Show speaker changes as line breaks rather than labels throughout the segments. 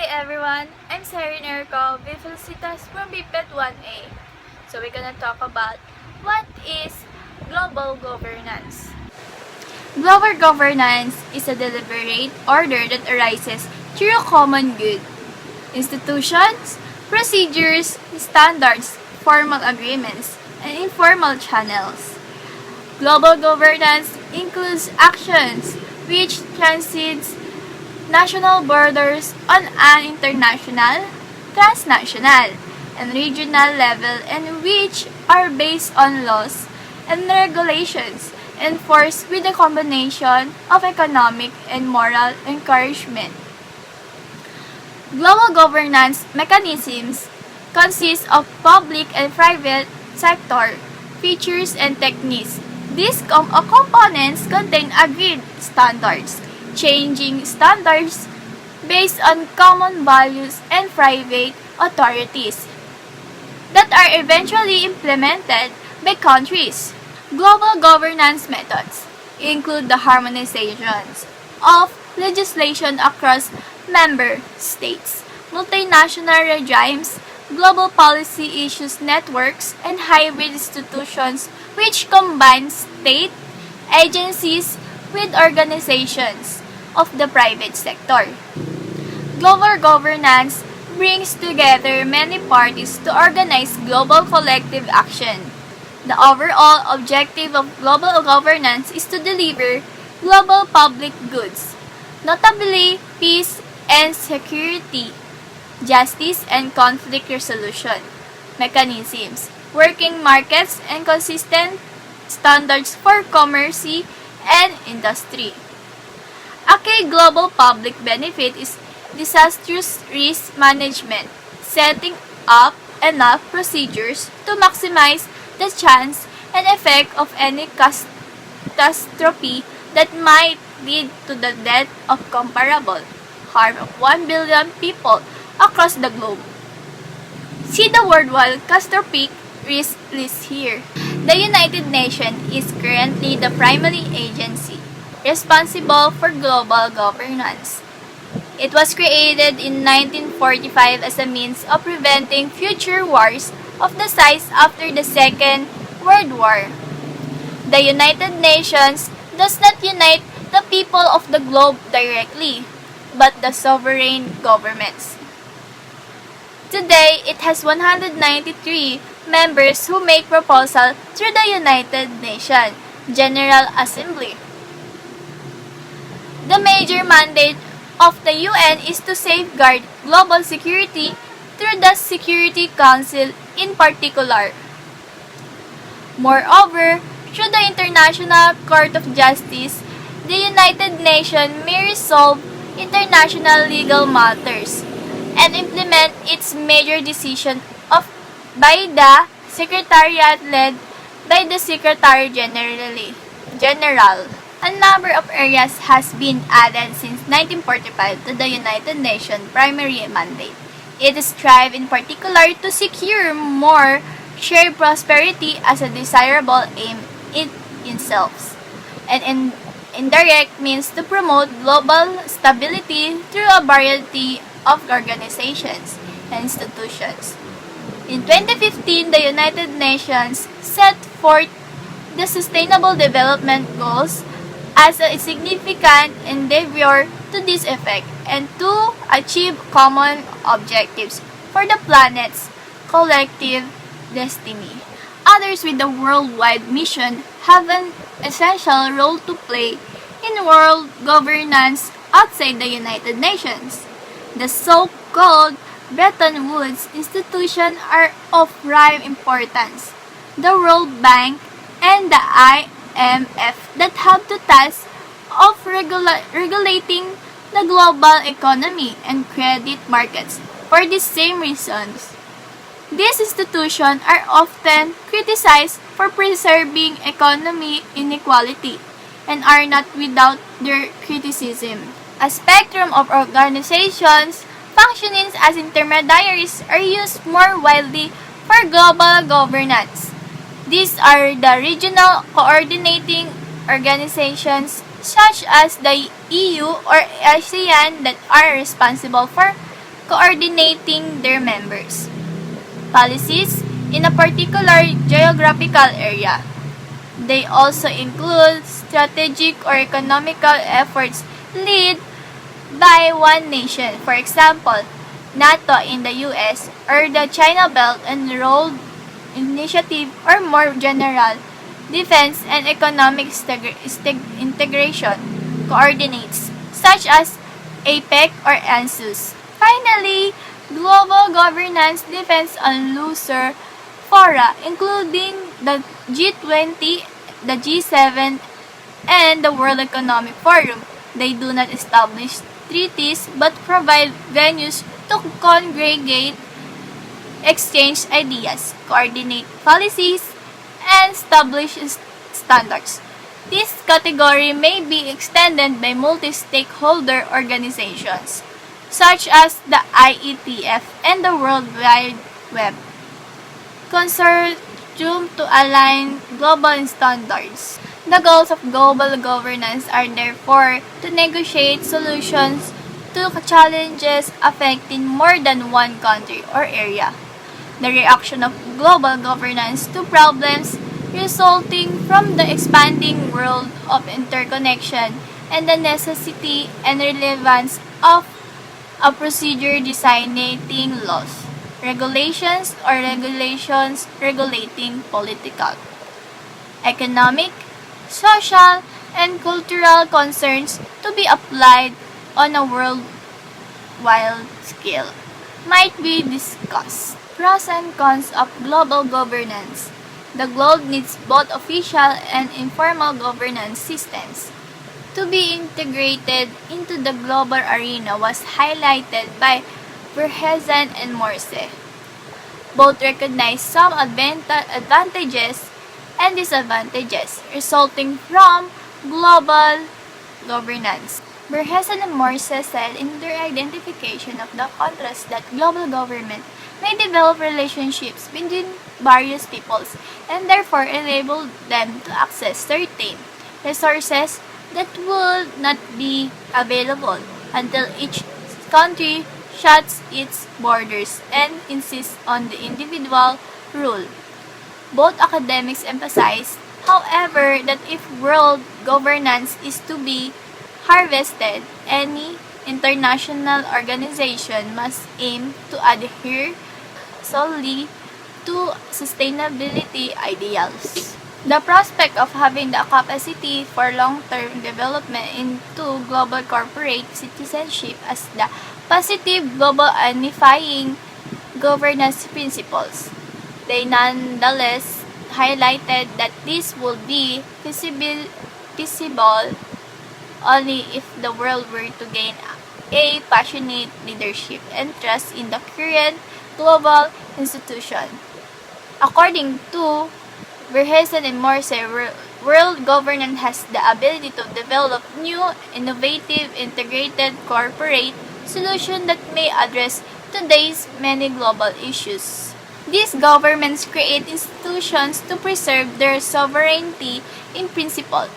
Hi everyone, I'm Cyrene Felicitas from BSEd 1A. So we're gonna talk about what is global governance. Global governance is a deliberate order that arises through common good. Institutions, procedures, standards, formal agreements, and informal channels. Global governance includes actions which transcends national borders on an international, transnational, and regional level and which are based on laws and regulations enforced with a combination of economic and moral encouragement. Global governance mechanisms consist of public and private sector features and techniques. These components contain agreed standards, changing standards based on common values and private authorities that are eventually implemented by countries. Global governance methods include the harmonizations of legislation across member states, multinational regimes, global policy issues networks, and hybrid institutions which combine state agencies with organizations of the private sector. Global governance brings together many parties to organize global collective action. The overall objective of global governance is to deliver global public goods, notably peace and security, justice and conflict resolution mechanisms, working markets, and consistent standards for commerce and industry. A key global public benefit is disastrous risk management, setting up enough procedures to maximize the chance and effect of any catastrophe that might lead to the death of comparable harm of 1 billion people across the globe. See the worldwide catastrophic risk list here. The United Nations is currently the primary agency responsible for global governance. It was created in 1945 as a means of preventing future wars of the size after the Second World War. The United Nations does not unite the people of the globe directly, but the sovereign governments. Today, it has 193 members who make proposals through the United Nations General Assembly. The major mandate of the UN is to safeguard global security through the Security Council in particular. Moreover, through the International Court of Justice, the United Nations may resolve international legal matters and implement its major decision by the Secretariat led by the Secretary General. A number of areas has been added since 1945 to the United Nations primary mandate. It strives in particular to secure more shared prosperity as a desirable aim in itself, and in indirect means to promote global stability through a variety of organizations and institutions. In 2015, the United Nations set forth the Sustainable Development Goals as a significant endeavor to this effect and to achieve common objectives for the planet's collective destiny. Others with the worldwide mission have an essential role to play in world governance outside the United Nations. The so-called Bretton Woods institutions are of prime importance. The World Bank and the IMF that have the task of regulating the global economy and credit markets for the same reasons. These institutions are often criticized for preserving economic inequality and are not without their criticism. A spectrum of organizations functioning as intermediaries are used more widely for global governance. These are the regional coordinating organizations such as the EU or ASEAN that are responsible for coordinating their members' policies in a particular geographical area. They also include strategic or economical efforts led by one nation, for example, NATO in the US, or the China Belt and Road Initiative, or more general, defense and economic integration coordinates, such as APEC or ANZUS. Finally, global governance depends on looser fora, including the G20, the G7, and the World Economic Forum. They do not establish treaties but provide venues to congregate, exchange ideas, coordinate policies, and establish standards. This category may be extended by multi-stakeholder organizations, such as the IETF and the World Wide Web Consortium to align global standards. The goals of global governance are therefore to negotiate solutions to challenges affecting more than one country or area. The reaction of global governance to problems resulting from the expanding world of interconnection and the necessity and relevance of a procedure designating laws, regulations, or regulations regulating political, economic, social, and cultural concerns to be applied on a worldwide scale might be discussed. Pros and cons of global governance. The globe needs both official and informal governance systems. To be integrated into the global arena was highlighted by Verhezen and Morse. Both recognize some advantages and disadvantages resulting from global governance. Verhezen and Morse said in their identification of the contrast that global government may develop relationships between various peoples and therefore enable them to access certain resources that would not be available until each country shuts its borders and insists on the individual rule. Both academics emphasize, however, that if world governance is to be harvested, any international organization must aim to adhere solely to sustainability ideals. The prospect of having the capacity for long-term development into global corporate citizenship as the positive global unifying governance principles. They nonetheless highlighted that this would be feasible only if the world were to gain a passionate leadership and trust in the current global institution. According to Verhezen and Morse, world governance has the ability to develop new, innovative, integrated corporate solutions that may address today's many global issues. These governments create institutions to preserve their sovereignty in principle.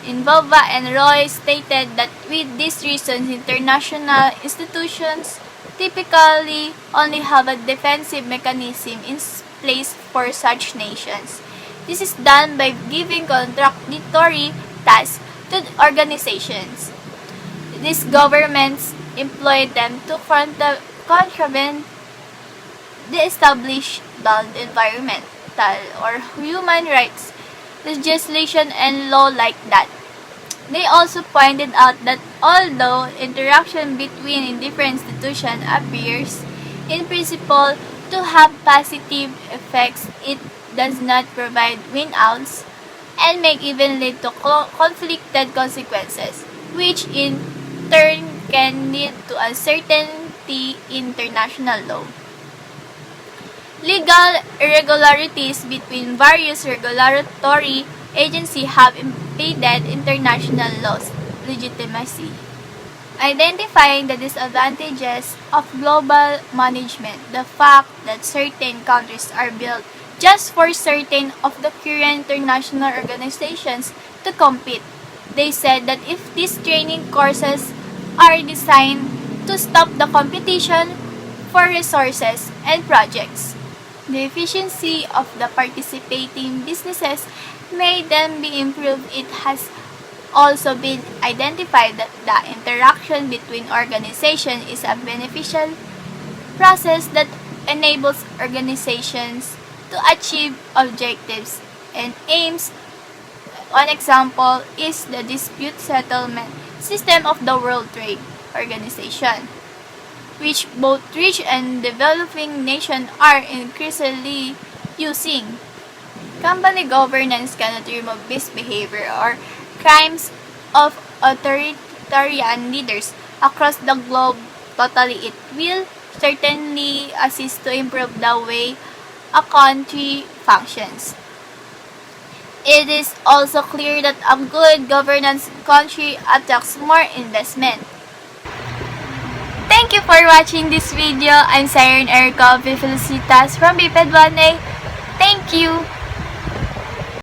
Involva and Roy stated that with these reasons, international institutions typically only have a defensive mechanism in place for such nations. This is done by giving contradictory tasks to organizations. These governments employ them to contravene the established bound environmental or human rights legislation and law like that. They also pointed out that although interaction between different institutions appears in principle to have positive effects, it does not provide win-outs and may even lead to conflicted consequences, which in turn can lead to uncertainty in international law. Legal irregularities between various regulatory agencies have impeded international law's legitimacy. Identifying the disadvantages of global management, the fact that certain countries are built just for certain of the current international organizations to compete. They said that if these training courses are designed to stop the competition for resources and projects. The efficiency of the participating businesses may then be improved. It has also been identified that the interaction between organizations is a beneficial process that enables organizations to achieve objectives and aims. One example is the dispute settlement system of the World Trade Organization, which both rich and developing nations are increasingly using. Company governance cannot remove misbehavior or crimes of authoritarian leaders across the globe totally. It will certainly assist to improve the way a country functions. It is also clear that a good governance country attracts more investment. Thank you for watching this video. I'm Cyrene Felicitas from BSEd 1A. Thank you.